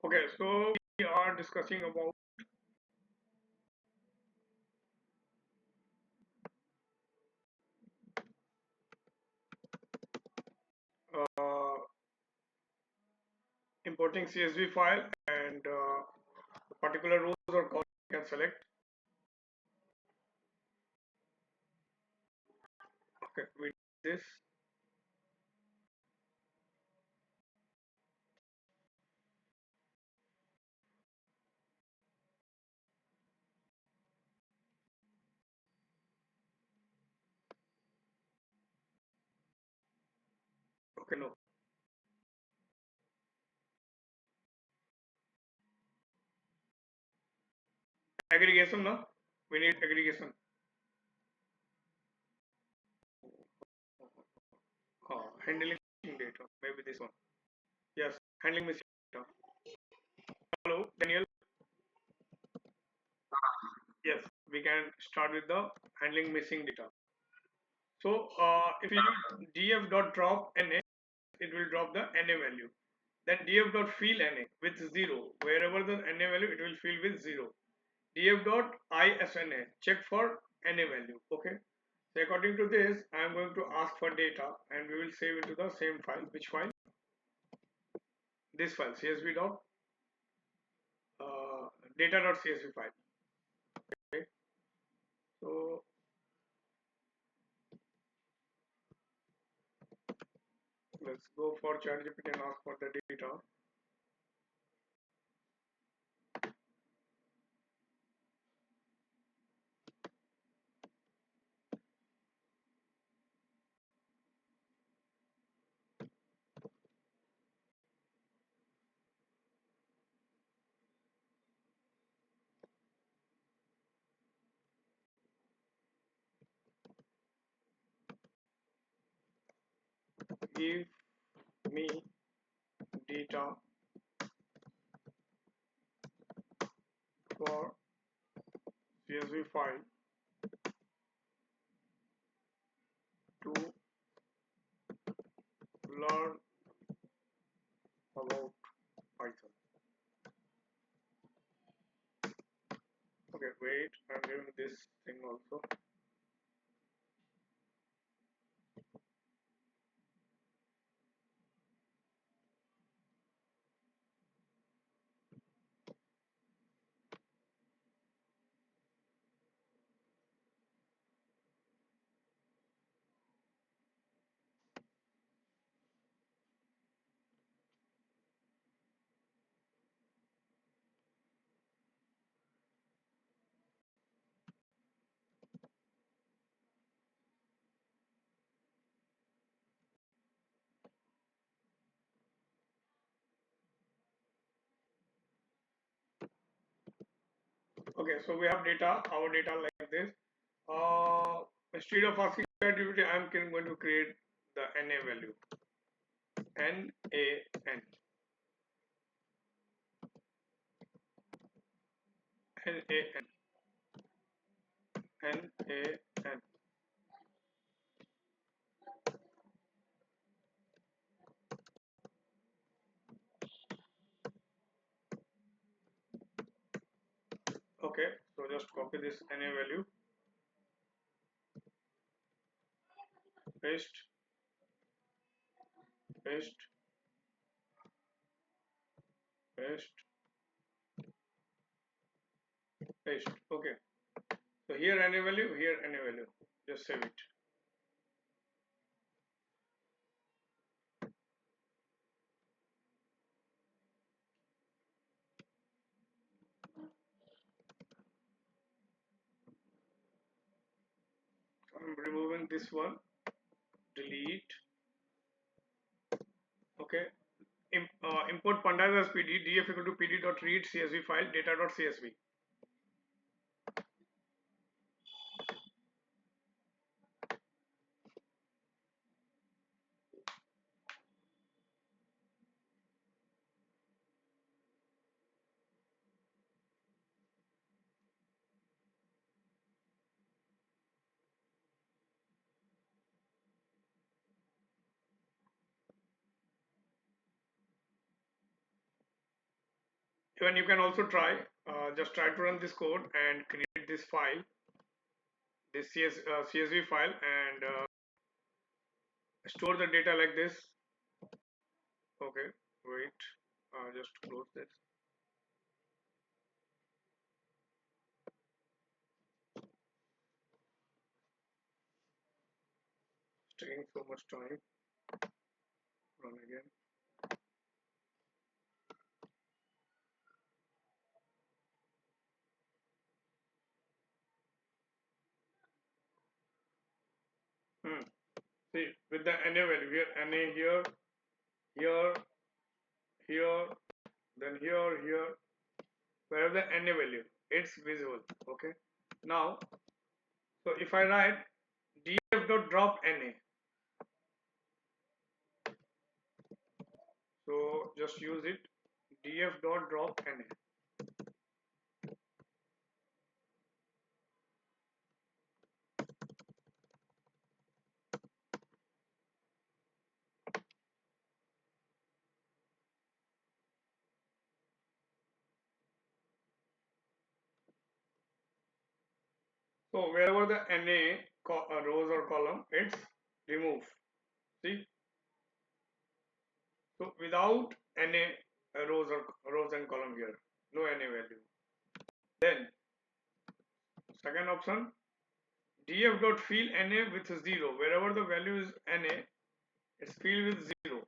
Okay, so we are discussing about uh, importing CSV file and particular rows or columns you can select. Okay, we do this. Okay, no aggregation. No, we need aggregation. Handling data. Maybe this one. Yes, handling missing data. Hello, Daniel. Yes, we can start with the handling missing data. So if you use df.drop na, it will drop the na value. Then df.fill na with 0. Wherever the na value, it will fill with 0. df.isna, check for na value. Okay. So according to this, I am going to ask for data and we will save into the same file. Which file? This file, csv dot data.csv file. Okay. So let's go for ChatGPT and ask for the data. Give me data for CSV file to learn about Python. Okay, wait, I'm giving this thing also. Okay, so we have data, our data like this. Instead of asking ChatGPT, I'm going to create the NA value. NAN. NAN. NAN. Okay, so just copy this NA value, paste, paste, paste, paste. Okay, so here NA value, here NA value. Just save it. I'm removing this one, delete. Okay, import pandas as pd, df equal to pd.read csv file data.csv. Even you can also try, just try to run this code and create this file, this CSV file, and store the data like this. Okay, wait, just close this. It's taking so much time. Run again. See, with the NA value here, NA here, here, here, then here, wherever the NA value, it's visible. Okay. Now, so if I write df.drop NA, so just use it, df.drop NA. So wherever the NA rows or column, it's removed. See, so without NA rows and column here, no NA value. Then second option, df.fill NA with 0. Wherever the value is NA, it's filled with 0.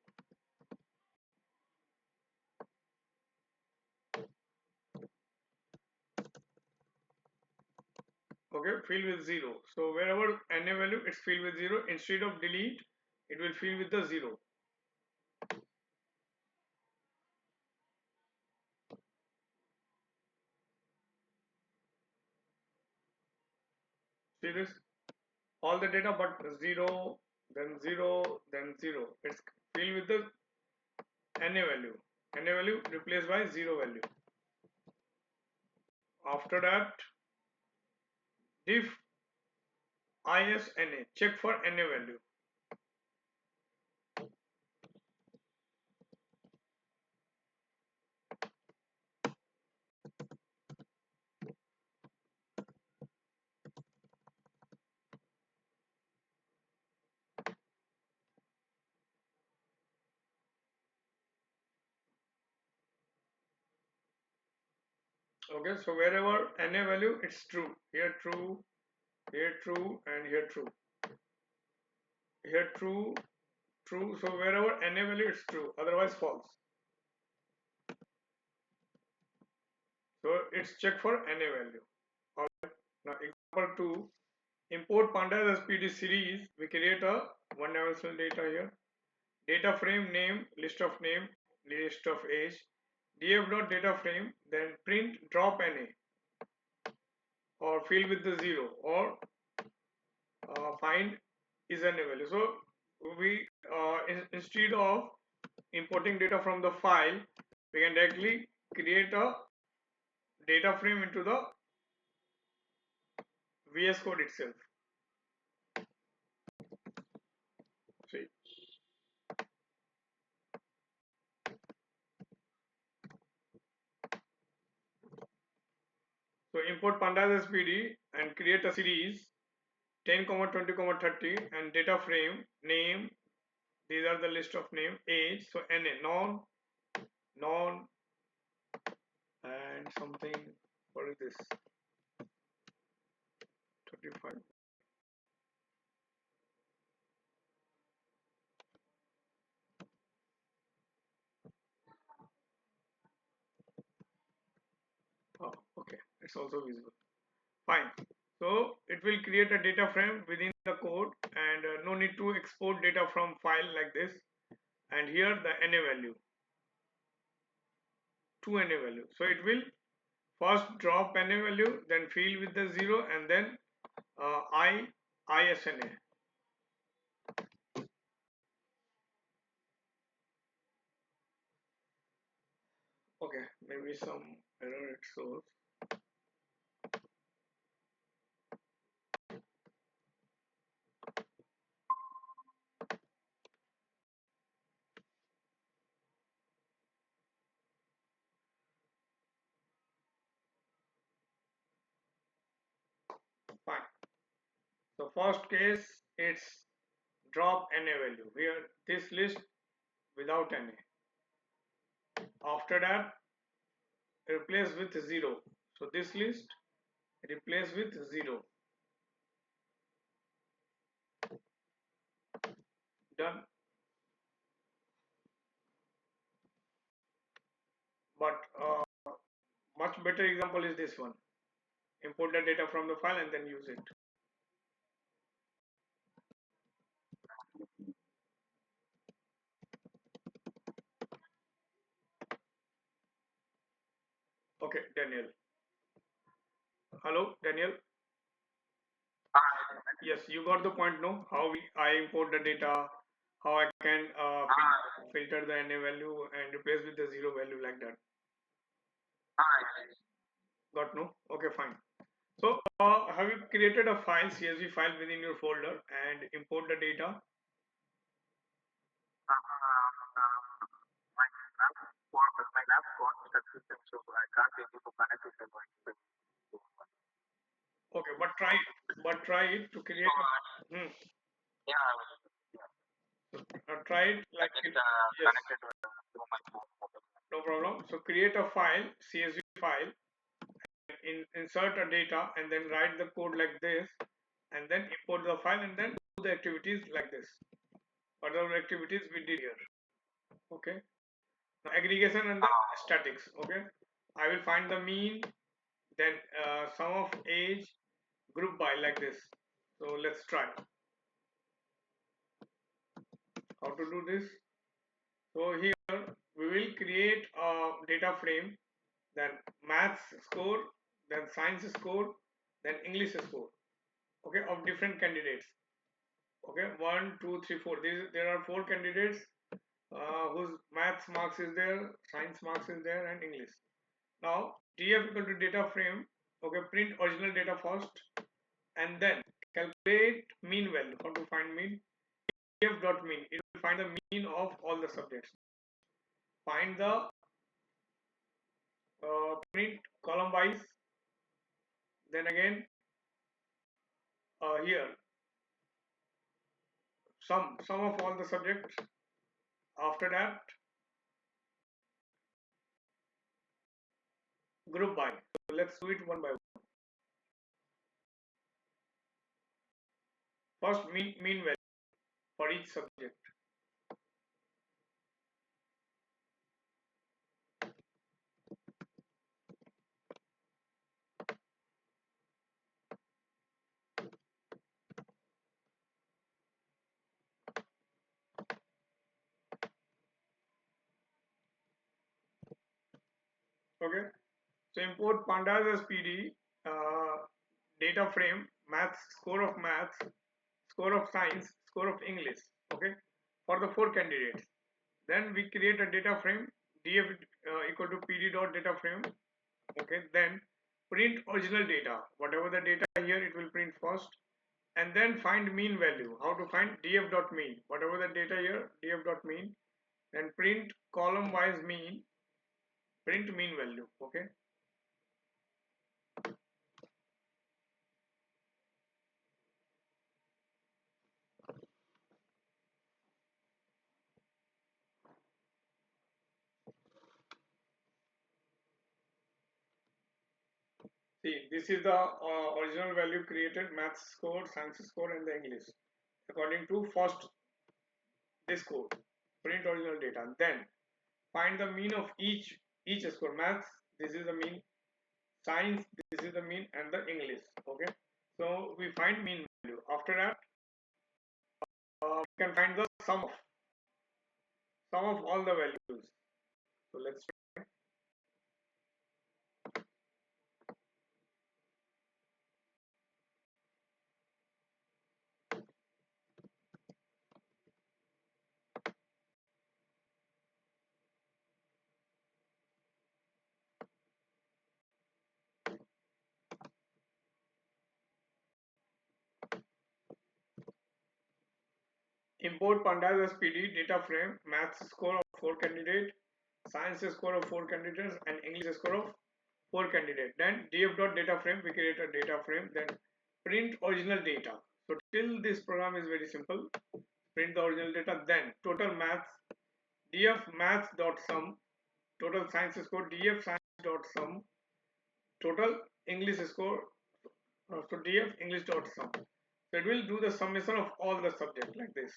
Okay, fill with 0. So wherever NA value, it's filled with 0. Instead of delete, it will fill with the 0. See this? All the data but 0, then 0, then 0. It's filled with the NA value. NA value replaced by 0 value. After that, diff isna, check for NA value. Okay, so wherever NA value, it's true. Here true, here true, and here true. Here true, true. So wherever NA value, it's true. Otherwise false. So it's check for NA value. Alright. Now example 2. Import Pandas SPD series. We create a one-dimensional data here. Data frame name, list of name, list of age. df.data frame, then print drop NA or fill with the 0 or find is NA value. So we instead of importing data from the file, we can directly create a data frame into the VS Code itself. See. So import pandas SPD and create a series 10, 20, 30 and data frame name. These are the list of name, age. So NA non and something. What is this? 35. Oh, okay, it's also visible. Fine. So it will create a data frame within the code and no need to export data from file like this. And here the NA value, 2 NA value. So it will first drop NA value, then fill with the 0 and then ISNA. Okay, maybe some error it shows. So first case, it's drop NA value. Here this list without NA. After that, replace with 0. So this list replace with 0. Done. But much better example is this one. Import the data from the file and then use it. Okay, Daniel. Hello, Daniel. Yes, you got the point, no? I import the data, how I can filter the NA value and replace with the 0 value like that. Got no? Okay, fine. So, have you created a file, CSV file within your folder and import the data? Okay, but try it to create. Hmm, try it like it. Yes, no problem. So create a file, CSV file, insert a data, and then write the code like this, and then import the file, and then do the activities like this. Whatever activities we did here. Okay. Now aggregation and the statics. Okay. I will find the mean, then sum of age, group by like this. So let's try how to do this. So here we will create a data frame, then maths score, then science score, then English score. Okay, of different candidates. Okay, 1, 2, 3, 4. There are 4 candidates whose maths marks is there, science marks is there, and English. Now df equal to data frame. Okay, print original data first, and then calculate mean value. How to find mean? Df dot mean. It will find the mean of all the subjects. Find the print column wise. Then again here sum of all the subjects. After that, group by. So let's do it one by one. First, mean value for each subject. Okay. So import pandas as PD, data frame, maths, score of maths, score of science, score of English. Okay. For the 4 candidates. Then we create a data frame, df equal to pd dot data frame. Okay. Then print original data. Whatever the data here, it will print first. And then find mean value. How to find df dot mean? Whatever the data here, df dot mean. Then print column wise mean, print mean value. Okay. See, this is the original value created, maths score, science score, and the English according to first this code. Print original data. Then find the mean of each score. Maths, this is the mean. Science, this is the mean, and the English. Okay. So we find mean value. After that, we can find the sum of all the values. So let's import pandas as PD, data frame, maths score of 4 candidates, science score of 4 candidates, and English score of 4 candidates. Then df dot data frame, we create a data frame. Then print original data. So till this program is very simple. Print the original data, then total maths, df maths.sum, total science score, df science.sum, total English score, so df english.sum. So it will do the summation of all the subject like this.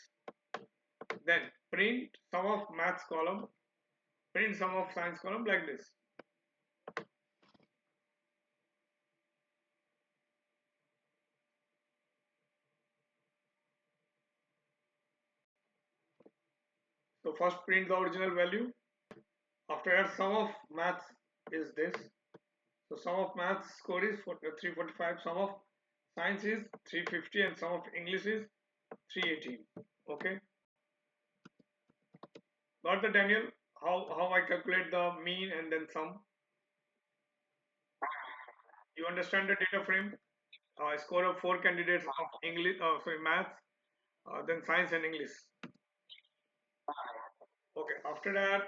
Then print sum of maths column, print sum of science column like this. So first print the original value. After that, sum of maths is this. So sum of maths score is 345, sum of science is 350, and sum of English is 318. Okay, got the Daniel? How I calculate the mean and then sum? You understand the data frame? Score of 4 candidates of English, sorry, maths, then science and English. Okay, after that,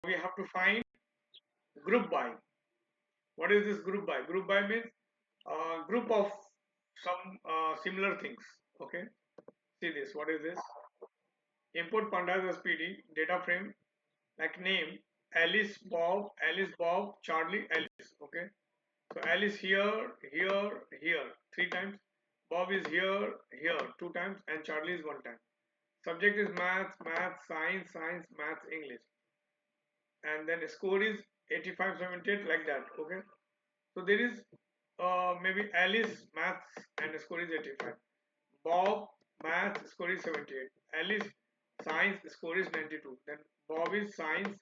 we have to find group by. What is this group by? Group by means group of some similar things. Okay, see this. What is this? Import pandas as PD data frame like name Alice, Bob, Charlie, Alice. Okay, so Alice here, here, here 3 times. Bob is here, here 2 times, and Charlie is 1 time. Subject is maths, maths, science, science, maths, English, and then score is 85, 78 like that. Okay, so there is maybe Alice maths and score is 85. Bob maths score is 78. Alice science score is 92. Then Bob is science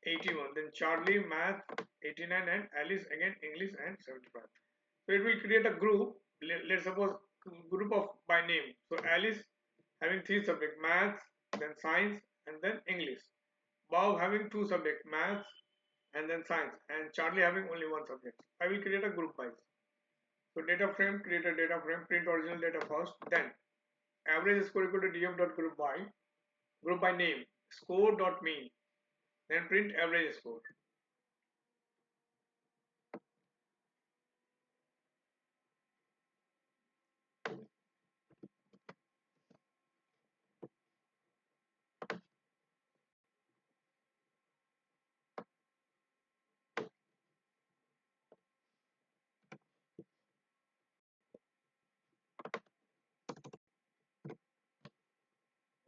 81. Then Charlie math 89 and Alice again English and 75. So it will create a group. Let's suppose group of by name. So Alice having 3 subjects, maths, then science, and then English. Bob having 2 subjects, maths, and then science, and Charlie having only 1 subject. I will create a group by. So data frame, create a data frame, print original data first, then average score equal to group by name, score dot mean, then print average score.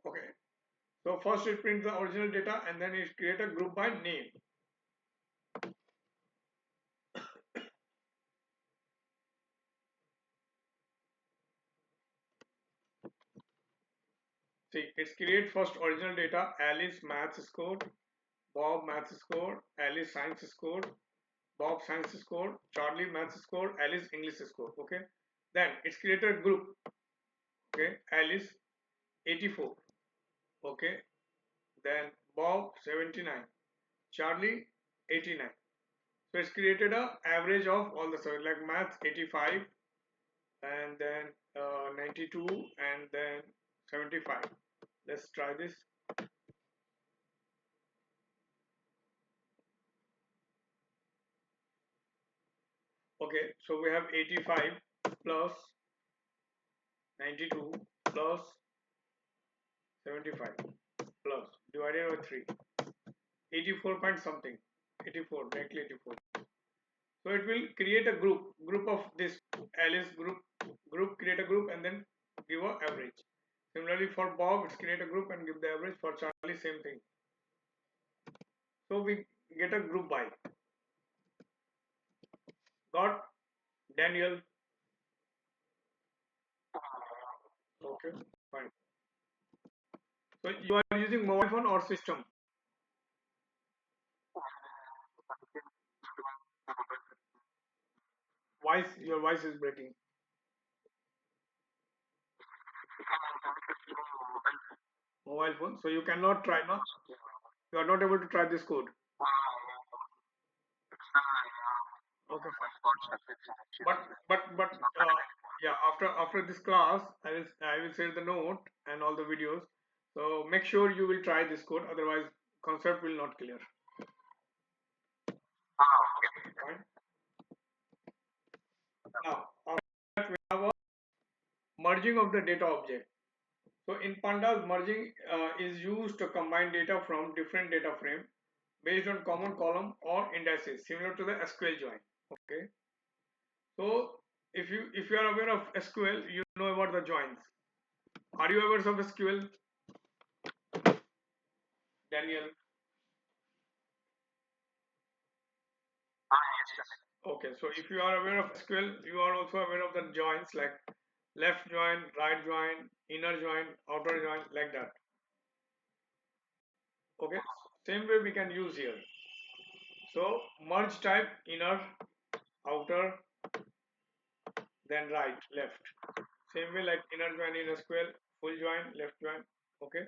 Okay, so first it prints the original data and then it create a group by name. See, it's create first original data, Alice maths score, Bob maths score, Alice science score, Bob science score, Charlie maths score, Alice English score. Okay, then it's created a group. Okay, Alice 84. Okay, then Bob 79, Charlie 89. So it's created a average of all the seven, like maths 85, and then 92, and then 75. Let's try this. Okay, so we have 85 plus 92 plus 75 plus divided by 3. 84 point something. 84, directly 84. So it will create a group of this Alice group, create a group and then give a average. Similarly for Bob, it's create a group and give the average. For Charlie, same thing. So we get a group by. Got Daniel? Okay, fine. So you are using mobile phone or system? Your voice is breaking. Mobile phone. So you cannot try now. You are not able to try this code. Okay, fine. But yeah, after this class, I will share the note and all the videos. So make sure you will try this code. Otherwise, concept will not clear. Fine. Now after that we have a merging of the data object. So in Pandas, merging is used to combine data from different data frame based on common column or indices, similar to the SQL join. Okay. So if you are aware of SQL, you know about the joins. Are you aware of SQL, Daniel? Okay. So if you are aware of SQL, you are also aware of the joins like left join, right join, inner join, outer join, like that. Okay. Same way we can use here. So merge type inner, outer, then right, left. Same way like inner join in SQL, full join, left join. Okay.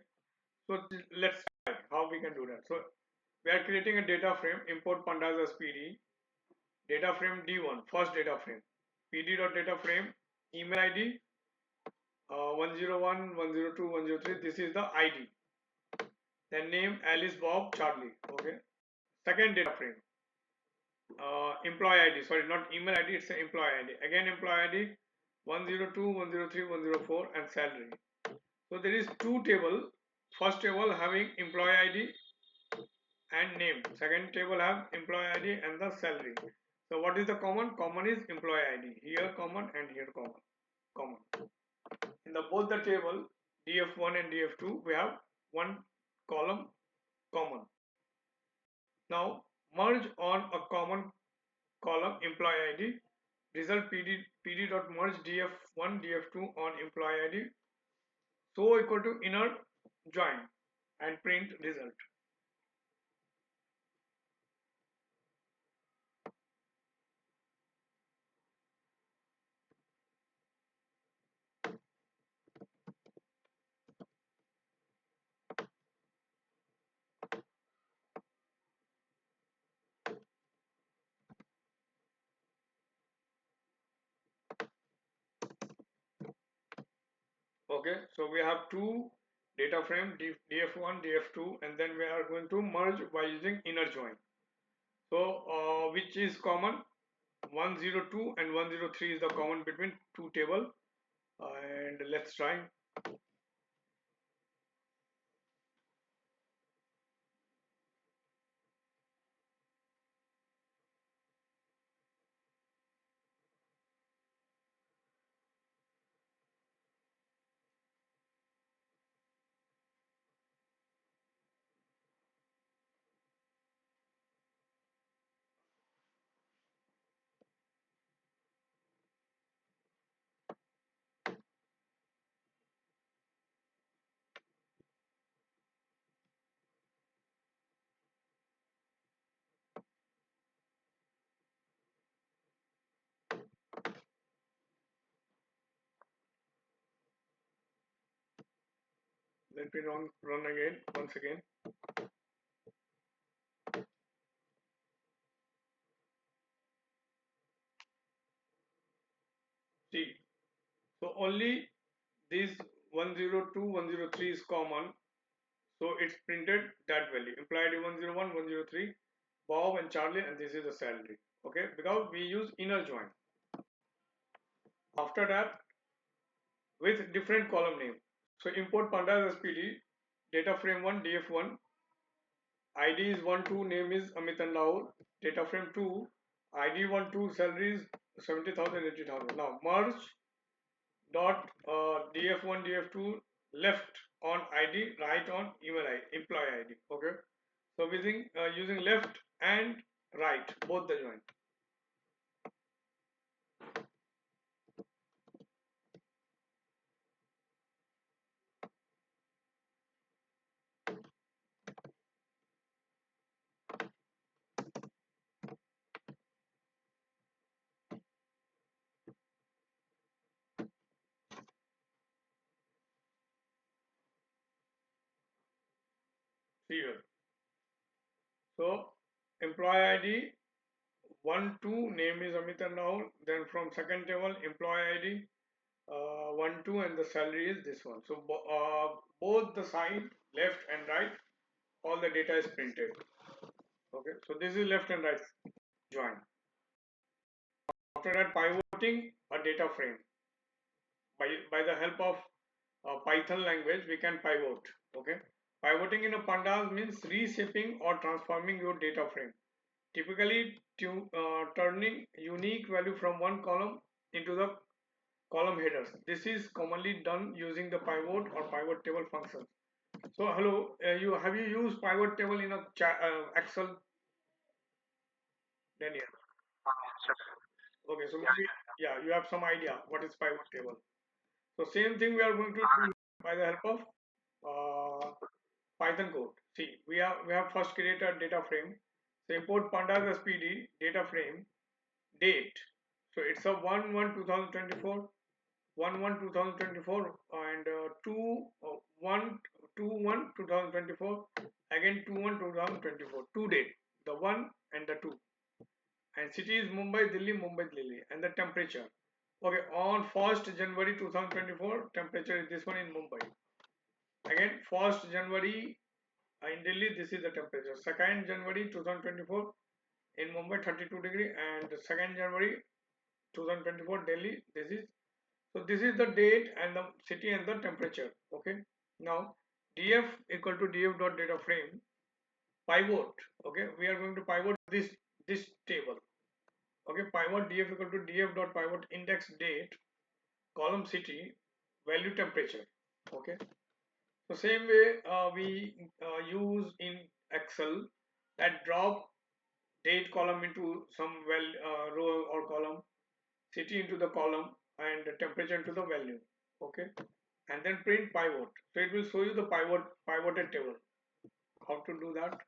So let's try how we can do that. So we are creating a data frame, import pandas as PD, data frame D1, first data frame, pd.data frame, email ID 101, 102, 103, this is the ID. Then name Alice, Bob, Charlie. Okay. Second data frame, employee ID, sorry, not email ID, it's an employee ID. Again, employee ID 102, 103, 104, and salary. So there is two table. First table having employee ID and name. Second table have employee ID and the salary. So what is the common? Common is employee ID. Here common and here common. Common. In the both the table df1 and df2 we have one column common. Now merge on a common column employee ID. Result pd.merge df1 df2 on employee ID so equal to inner join and print result. Okay, so we have two data frame df1 df2 and then we are going to merge by using inner join. So which is common? 102 and 103 is the common between two table, and let's try. Let me run again once again. See, so only this 102 103 is common, so it's printed that value implied 101 103 Bob and Charlie, and this is the salary. Okay, because we use inner join. After that, with different column name, so import pandas as pd data frame 1 df1 id is 1 2, name is Amit and Rahul, data frame 2 id 1 2, salary is 70,000 80,000. Now merge dot df1 df2 left on id, right on email ID, employee ID. Okay, so using left and right both the join. See here, so employee ID 1 2, name is Amit and Rahul, then from second table employee ID 1 2 and the salary is this one. So both the side left and right all the data is printed. Okay, so this is left and right join. After that, pivoting a data frame by the help of Python language, we can pivot. Okay, pivoting in a pandas means reshaping or transforming your data frame, typically turning unique value from one column into the column headers. This is commonly done using the pivot or pivot table functions. So hello, you have you used pivot table in a Excel, Daniel? Okay, so maybe yeah, you have some idea what is pivot table. So same thing we are going to do by the help of uh, Python code. See, we have first create a data frame. So import pandas spd data frame date. So it's a 1/1/2024, 1/1/2024, and 2/1/2024, again 2/1/2024. Two date, the one and the two. And city is Mumbai, Delhi, and the temperature. Okay, on 1st January 2024, temperature is this one in Mumbai. Again, 1st January in Delhi, this is the temperature. 2nd January 2024 in Mumbai, 32 degree, and 2nd January 2024 Delhi, this is the date and the city and the temperature. Okay, now df equal to df dot data frame pivot. Okay, we are going to pivot this table. Okay, pivot df equal to df dot pivot index date column city value temperature. Okay, so same way we use in Excel that drop date column into some row or column, city into the column, and the temperature into the value. Okay, and then print pivot. So it will show you the pivoted table. How to do that?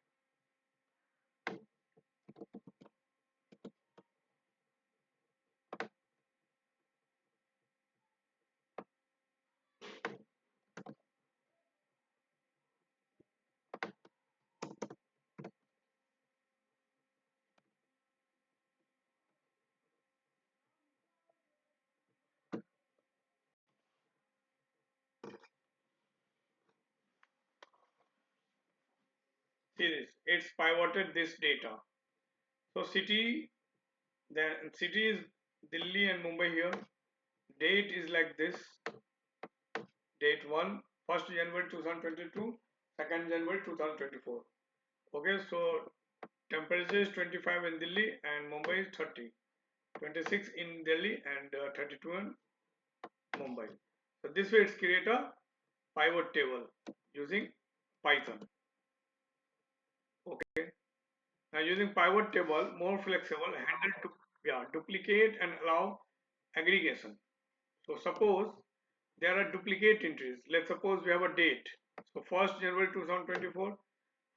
See this, it's pivoted this data. So city, then city is Delhi and Mumbai here. Date is like this. Date 1, 1st January 2022, 2nd January 2024. Okay, so temperature is 25 in Delhi and Mumbai is 30. 26 in Delhi and 32 in Mumbai. So this way it's create a pivot table using Python. Okay. Now using pivot table, more flexible, handle to duplicate and allow aggregation. So suppose there are duplicate entries. Let's suppose we have a date. So 1st January 2024,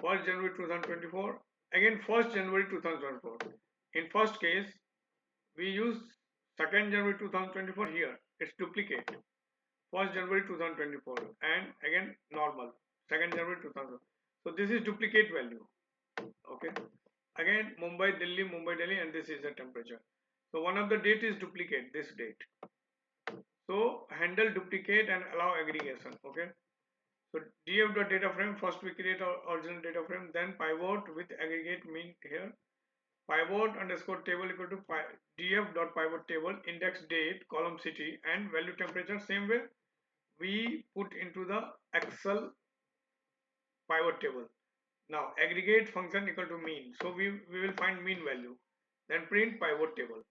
1st January 2024, again 1st January 2024. In first case, we use 2nd January 2024 here. It's duplicate. 1st January 2024 and again normal 2nd January 2000. So this is duplicate value. Okay. Again Mumbai, Delhi, and this is the temperature. So one of the date is duplicate, this date. So handle duplicate and allow aggregation. Okay. So df dot data frame, first we create our original data frame, then pivot with aggregate mean here. Pivot underscore table equal to df dot pivot table index date column city and value temperature. Same way we put into the Excel pivot table. Now aggregate function equal to mean. So we will find mean value. Then print pivot table.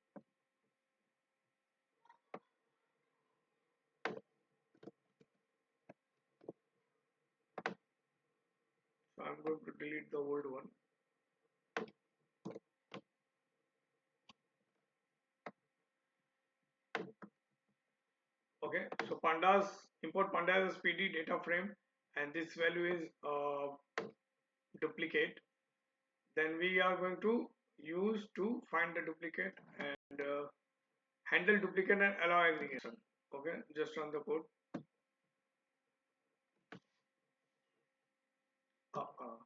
So I'm going to delete the old one. Okay, so pandas, import pandas as PD data frame, and this value is duplicate. Then we are going to use to find the duplicate and handle duplicate and allow aggregation. Okay, just run the code. Uh, uh.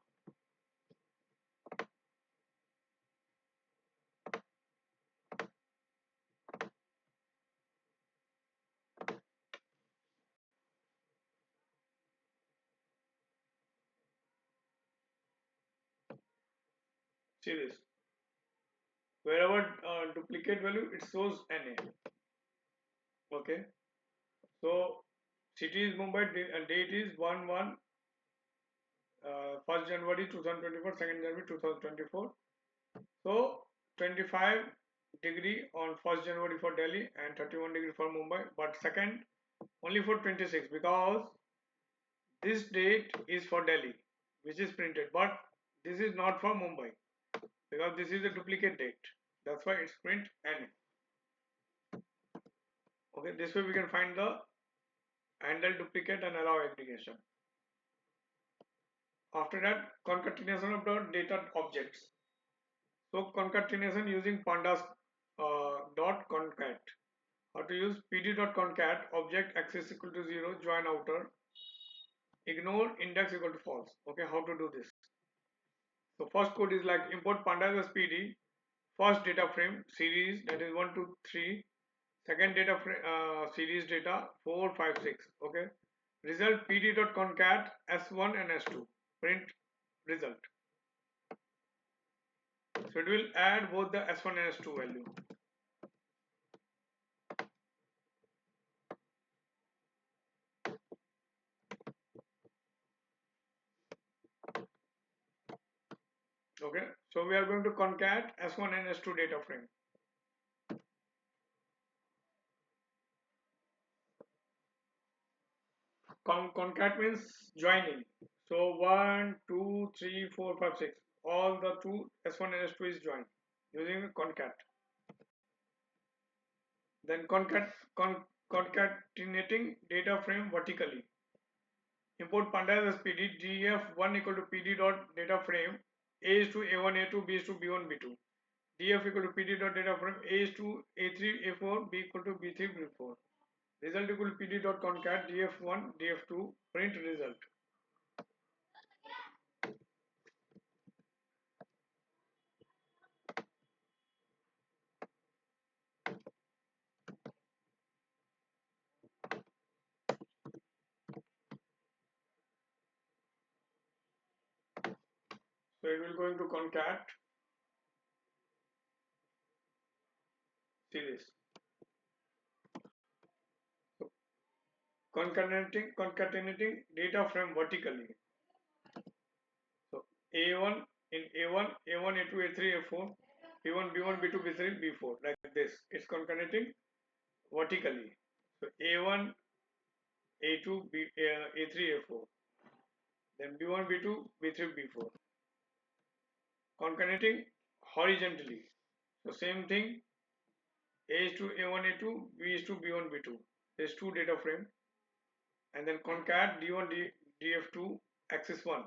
See this. Wherever duplicate value, it shows NA. Okay. So city is Mumbai, date is 1 1st January 2024, 2nd January 2024. So 25 degree on 1st January for Delhi and 31 degree for Mumbai, but second only for 26 because this date is for Delhi, which is printed, but this is not for Mumbai because this is a duplicate date. That's why it's print NA. Okay, this way we can find the handle duplicate and allow aggregation. After that, concatenation of the data objects. So concatenation using pandas dot concat. How to use pd.concat object access equal to 0, join outer, ignore index equal to false. Okay, how to do this? So first code is like import pandas as pd, first data frame series, that is 1 2 3, second data frame series data 4 5 6. Okay, result pd.concat s1 and s2, print result. So it will add both the s1 and s2 value. Okay, so we are going to concat s1 and s2 data frame. Concat means joining. So 1 2 3 4 5 6, all the two s1 and s2 is joined using concat. Then concatenating data frame vertically. Import pandas as pd, df1 equal to pd dot data frame a is to a1 a2 b is to b1 b2, df equal to pd dot data frame a is to a3 a4 b equal to b3 b4, result equal to pd dot concat df1 df2, print result. So it will go into concat series. So concatenating data frame vertically. So A1 in A1, A1, A2, A3, A4, B1, B1, B2, B3, B4, like this. It's concatenating vertically. So A1, A2, A3, A4. Then B1, B2, B3, B4. Concatenating horizontally. So same thing. A is to A1, A2, B is to B1, B2. There's two data frame. And then concat D1, DF2, axis 1.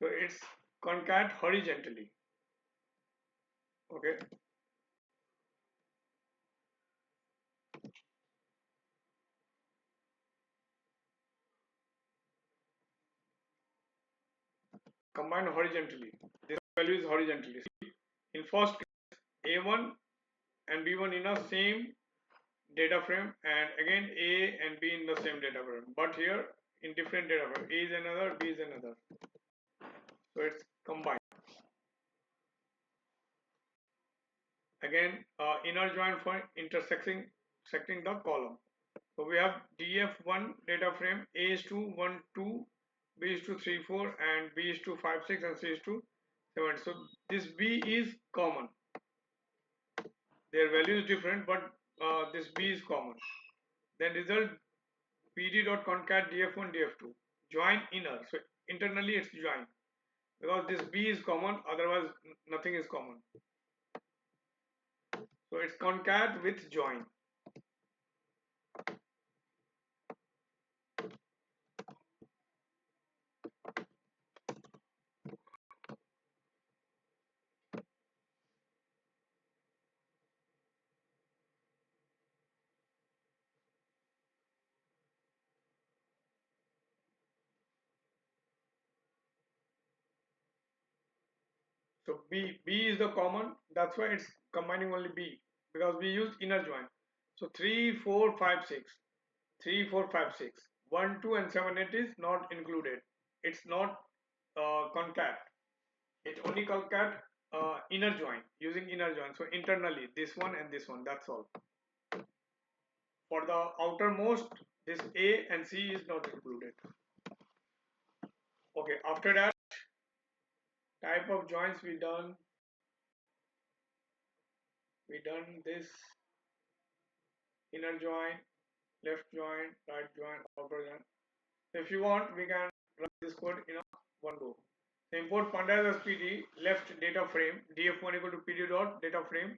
So it's concat horizontally. Okay. Combine horizontally. This value is horizontally. In first case, A1 and B1 in a same data frame, and again A and B in the same data frame, but here in different data frame. A is another, B is another. So it's combined. Again, inner join for intersecting the column. So we have DF1 data frame, A is to 1 2, B is to 3 4, and B is to 5 6, and C is to 7. So this B is common. Their value is different, but this B is common. Then result pd.concat df1 df2, join inner. So internally it's join because this B is common, otherwise nothing is common. So it's concat with join. So B is the common. That's why it's combining only B, because we use inner join. So 3, 4, 5, 6. 3, 4, 5, 6. 1, 2 and 7, 8 is not included. It's not concat. It only concat inner join, using inner join. So internally this one and this one, that's all. For the outermost, this A and C is not included. Okay, after that, type of joints we done this inner join, left join, right join, outer join. So if you want, we can run this code in one go. So import pandas as pd left data frame, df1 equal to pd dot data frame,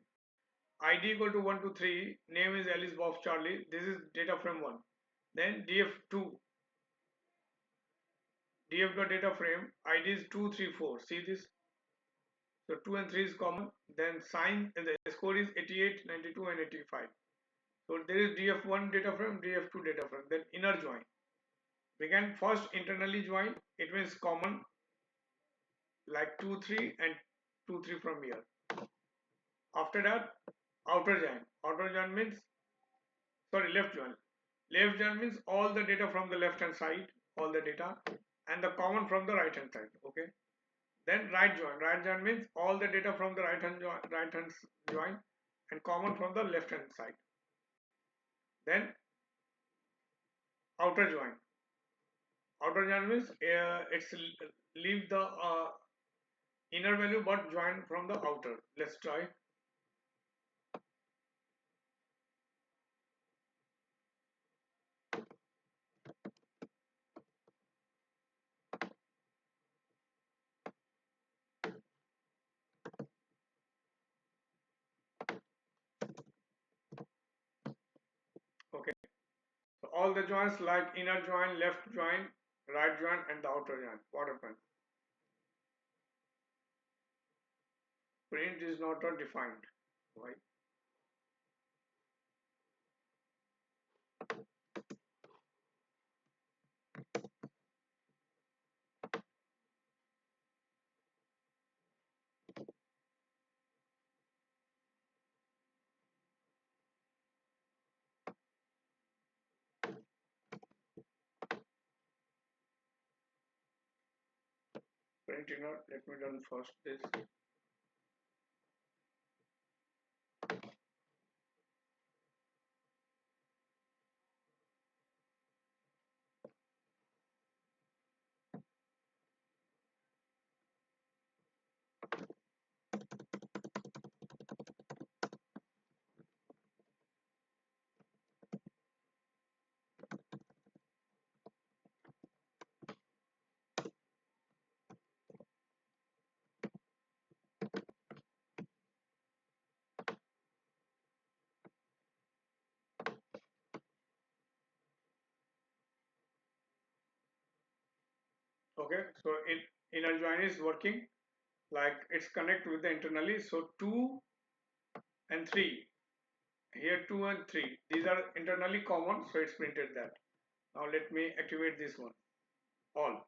id equal to 1 to 3, name is Alice Bob Charlie, this is data frame 1. Then df2, df dot data frame, id is 2 3 4, see this. So 2 and 3 is common. Then sign, the score is 88, 92 and 85. So there is df1 data frame, df2 data frame. Then inner join, we can first internally join, it means common, like 2 3 and 2 3 from here. After that, outer join means, sorry, left join means all the data from the left hand side, all the data, and the common from the right hand side. Okay. Then right join means all the data from the right hand join and common from the left hand side. Then outer join means it's leave the inner value but join from the outer. Let's try. Okay, so all the joins like inner join, left join, right join and the outer join, what happened? Print is not defined. Why? Print inner, let me done first this. Okay, so inner join is working, like it's connect with the internally. So 2 and 3, here 2 and 3, these are internally common, so it's printed that. Now let me activate this one, all.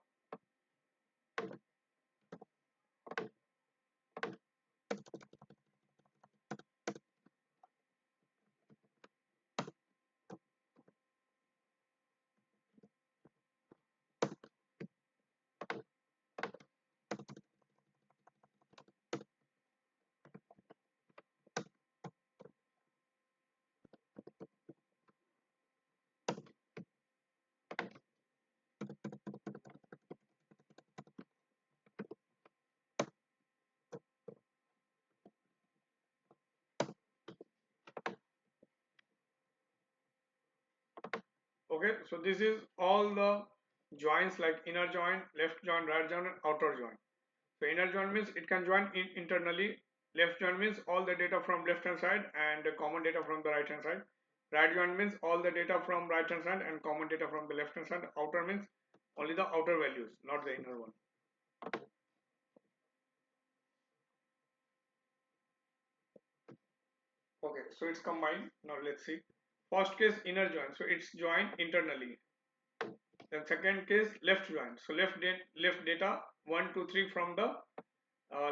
Okay, so this is all the joins like inner join, left join, right join and outer join. So inner join means it can join internally, left join means all the data from left hand side and the common data from the right hand side, right join means all the data from right hand side and common data from the left hand side, outer means only the outer values, not the inner one. Okay, so it's combined. Now let's see. First case inner join, so it's joined internally. Then second case left join, so left data 1 2 3 from the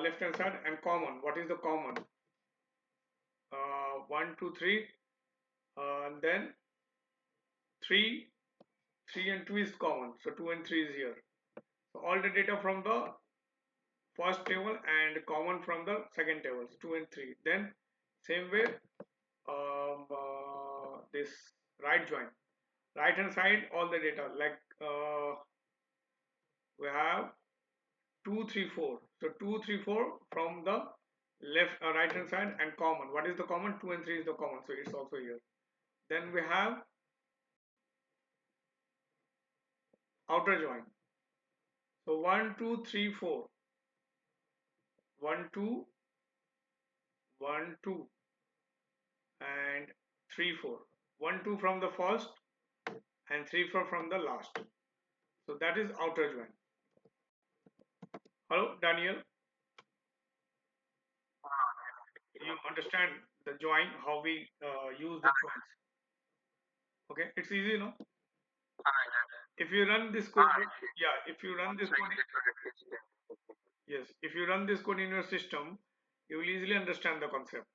left hand side, and common. What is the common? 1 2 3, and then 3 3 and 2 is common, so 2 and 3 is here. So all the data from the first table and common from the second tables, 2 and 3. Then same way, this right join, right hand side, all the data, like we have 2 3 4. So 2 3 4 from the left right hand side, and common. What is the common? 2 and 3 is the common, so it's also here. Then we have outer join. So 1 2 3 4, 1 2 1 2 and 3 4, 1 2 from the first and 3 4 from the last. So that is outer join. Hello Daniel, you understand the join, how we use the joins? Okay, it's easy, no? If you run this code, yeah, if you run this code, yes, if you run this code in your system, you will easily understand the concept.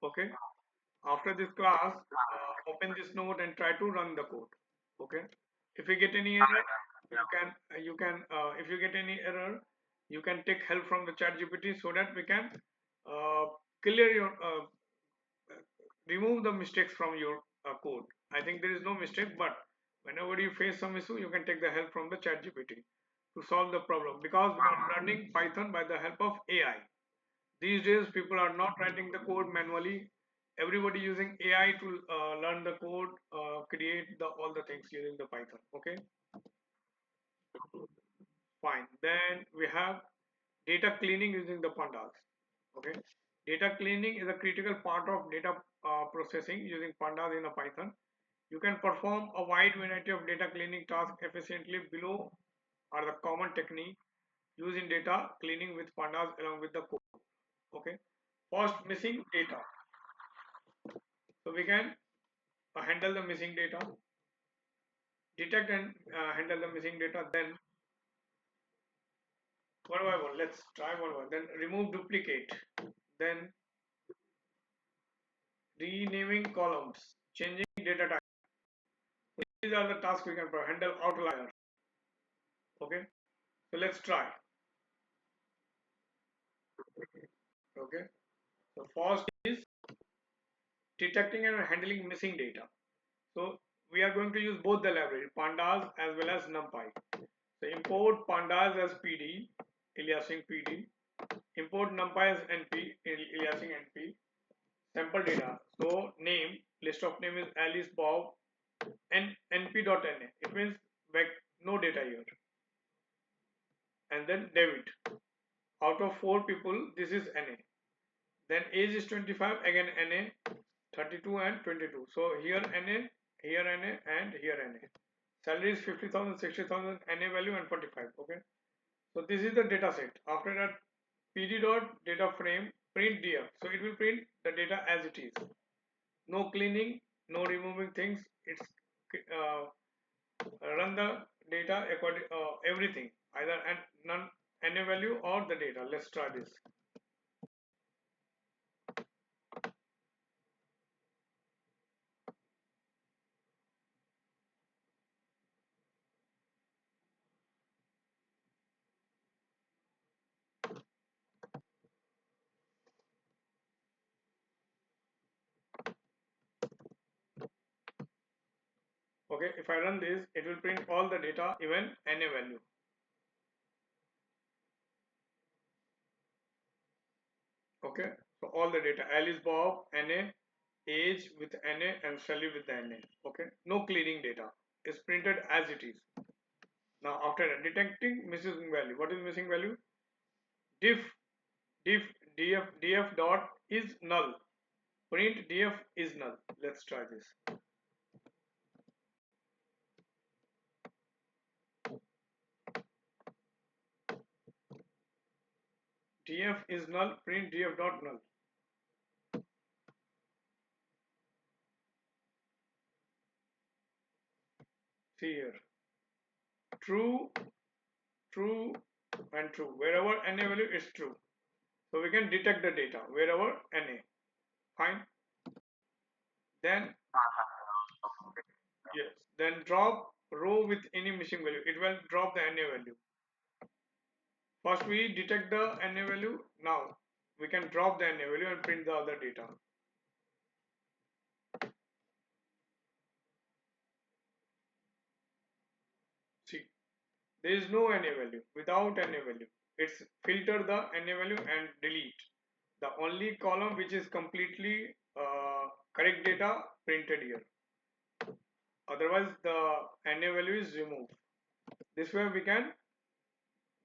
Okay, after this class, open this node and try to run the code. Okay, if you get any error, you can if you get any error, you can take help from the chat GPT, so that we can uh, clear your remove the mistakes from your code. I think there is no mistake, but whenever you face some issue, you can take the help from the chat GPT to solve the problem, because we are learning Python by the help of AI. These days, people are not writing the code manually. Everybody using AI to learn the code, create the all the things using the Python. Okay, fine. Then we have data cleaning using the Pandas. Okay, data cleaning is a critical part of data processing using Pandas in a Python. You can perform a wide variety of data cleaning tasks efficiently. Below are the common technique used in data cleaning with Pandas along with the code. Okay, first, missing data. So we can handle the missing data, detect and handle the missing data. Then one by one, let's try one by one. Then remove duplicate. Then renaming columns, changing data type. These are the tasks we can handle outlier. Okay, so let's try. Okay, so first is detecting and handling missing data. So we are going to use both the library, pandas as well as numpy. So import pandas as pd, aliasing pd. Import numpy as np, aliasing np. Sample data. So name, list of name is Alice, Bob, and np.na. It means back no data here. And then David. Out of 4 people, this is na. Then age is 25, again na, 32 and 22. So here na, and here na. Salary is 50,000, 60,000, na value and 45. Okay. So this is the data set. After that, pd dot data frame print df. So it will print the data as it is. No cleaning, no removing things. It's run the data according everything, either and none na value or the data. Let's try this. Okay, if I run this, it will print all the data, even na value. Okay, so all the data, Alice, Bob, na, age with na, and salary with the na. Okay, no cleaning data, is printed as it is. Now after detecting missing value, what is missing value? Diff df dot is null, print df is null. Let's try this. Df is null, print df dot null. See here, true, true, and true. Wherever NA value is true. So we can detect the data wherever NA. Fine. Then yes. Then drop row with any missing value. It will drop the NA value. First we detect the NA value. Now we can drop the NA value and print the other data. See, there is no NA value. Without NA value, it's filter the NA value and delete. The only column which is completely correct data printed here. Otherwise, the NA value is removed. This way we can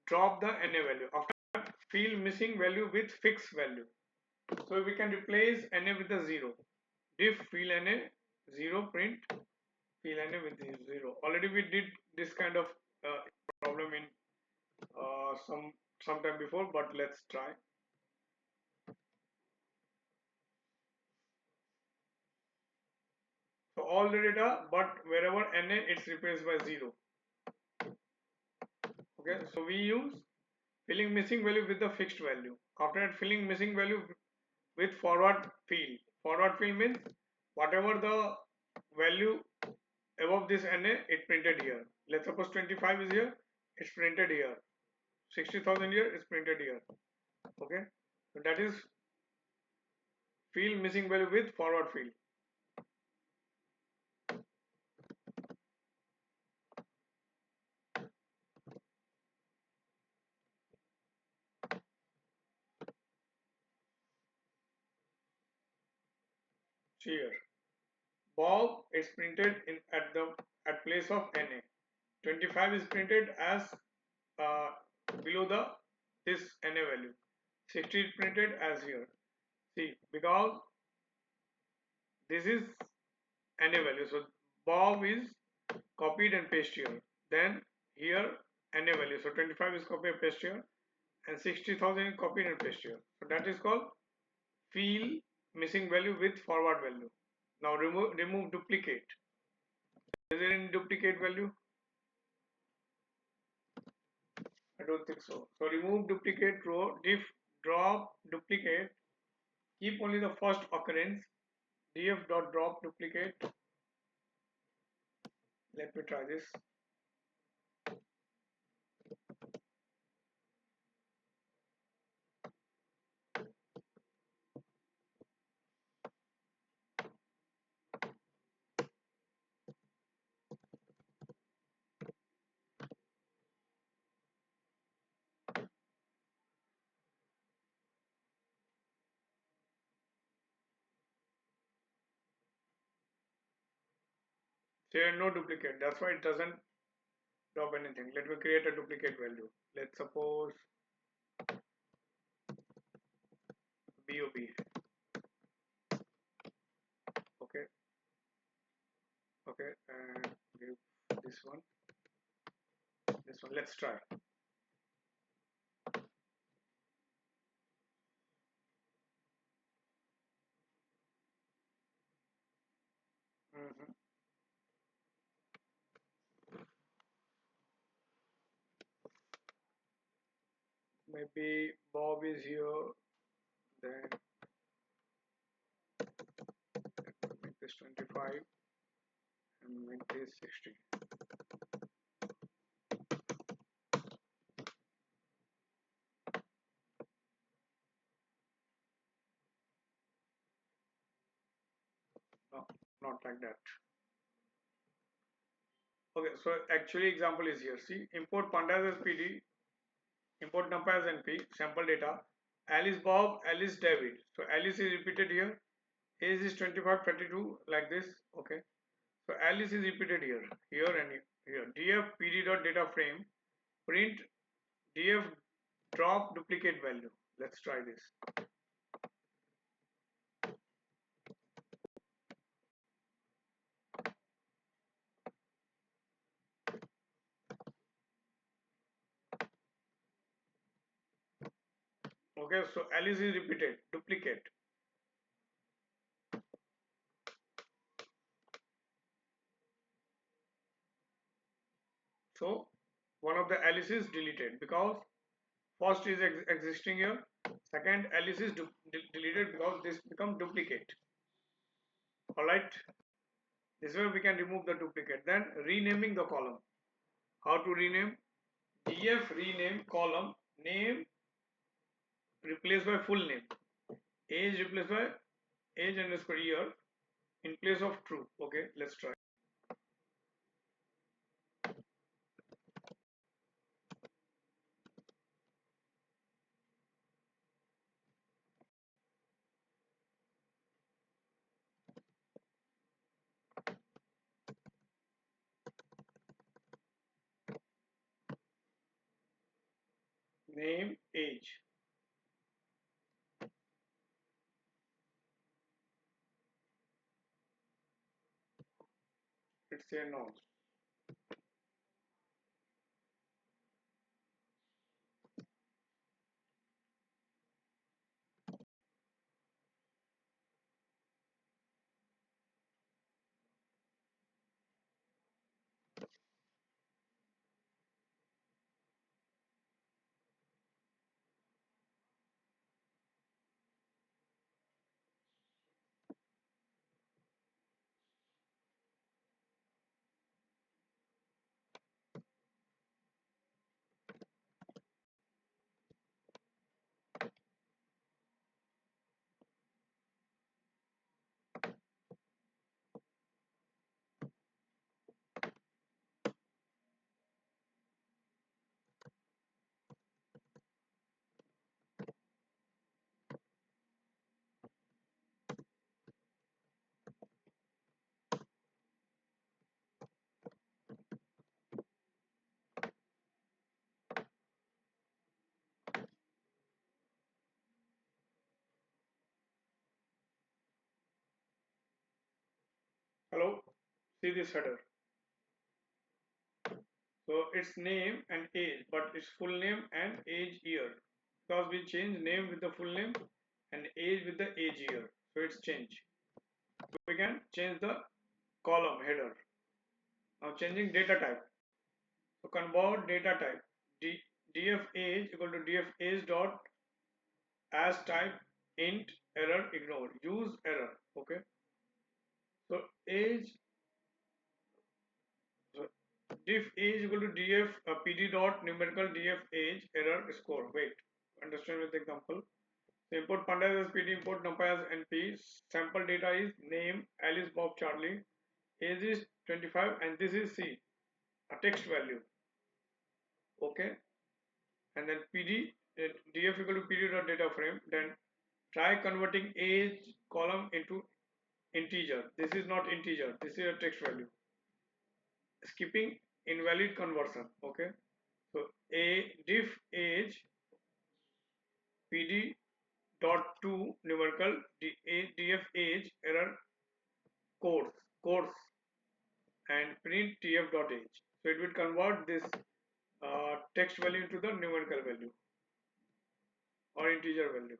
drop the NA value. After fill missing value with fixed value. So we can replace NA with a 0. Diff fill NA 0 print fill NA with 0. Already we did this kind of problem in some time before, but let's try. So all the data, but wherever NA it's replaced by 0. Okay, so we use filling missing value with the fixed value. After that, filling missing value with forward fill. Forward fill means whatever the value above this NA it printed here. Let's suppose 25 is here, it's printed here. 60,000 here is printed here. Okay, so that is fill missing value with forward fill. Here, Bob is printed in at place of NA. 25 is printed as uh, below the this NA value. 60 is printed as here. See, because this is NA value, so Bob is copied and pasted here. Then here NA value, so 25 is copied and pasted here, and 60,000 is copied and pasted here. So that is called fill missing value with forward value. Now remove duplicate. Is there any duplicate value? I don't think so. So remove duplicate row, diff drop duplicate, keep only the first occurrence, df dot drop duplicate. Let me try this. There are no duplicate, that's why it doesn't drop anything. Let me create a duplicate value. Let's suppose BOB. Okay, okay, and give this one. This one, let's try. Mhm. Maybe Bob is here, then make this 25 and make this 60. No, not like that. Okay, so actually example is here. See, import pandas as PD, import numpy as NP, sample data. Alice Bob, Alice David. So Alice is repeated here. Age is 25, 32, like this. Okay. So Alice is repeated here and here. Df PD dot data frame, print df drop duplicate value. Let's try this. Okay, so Alice is repeated, duplicate. So one of the Alice is deleted because First is existing here. Second, Alice is deleted because this become duplicate. Alright. This way we can remove the duplicate. Then renaming the column. How to rename? df rename column name replaced by full name. Age replaced by age underscore year in place of true. Okay, let's try. Name age. Let's say no. Hello. See this header. So it's name and age, but it's full name and age year. Because we change name with the full name and age with the age year. So it's change. We can change the column header. Now changing data type. So convert data type. df age equal to df age dot as type int error ignore. Use error. Okay. So age. So diff age equal to df pd dot numerical df age error score. Wait. Understand with the example. So import pandas as pd, import numpy as np. Sample data is name Alice Bob Charlie. Age is 25 and this is C, a text value. Okay, and then pd df equal to pd dot data frame. Then try converting age column into integer. This is not integer. This is a text value. Skipping invalid conversion. Okay, so a diff age pd dot to numerical df age error course and print tf dot age. So it will convert this text value into the numerical value or integer value.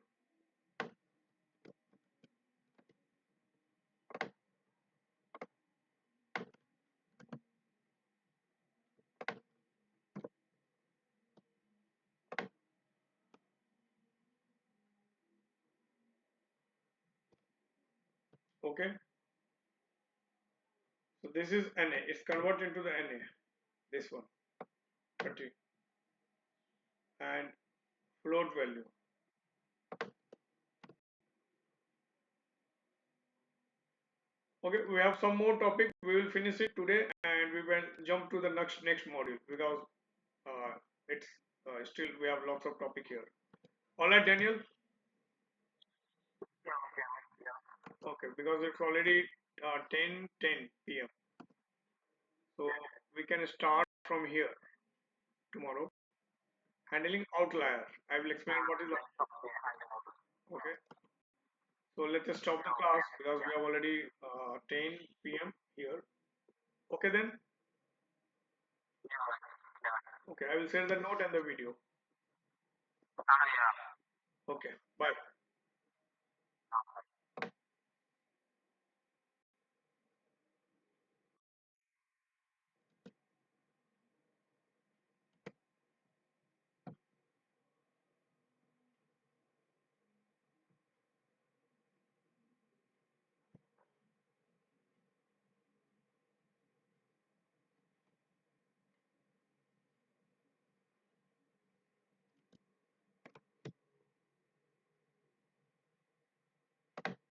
Okay, so this is NA. It's converted into the NA. This one 30 and float value. Okay, we have some more topic. We will finish it today and we will jump to the next module because uh, it's still we have lots of topic here. All right, Daniel. Okay, because it's already 10 p.m. So we can start from here tomorrow. Handling outlier. I will explain what is okay. So let us stop the class because we have already 10 p.m. here. Okay then. Okay, I will share the note and the video. Okay.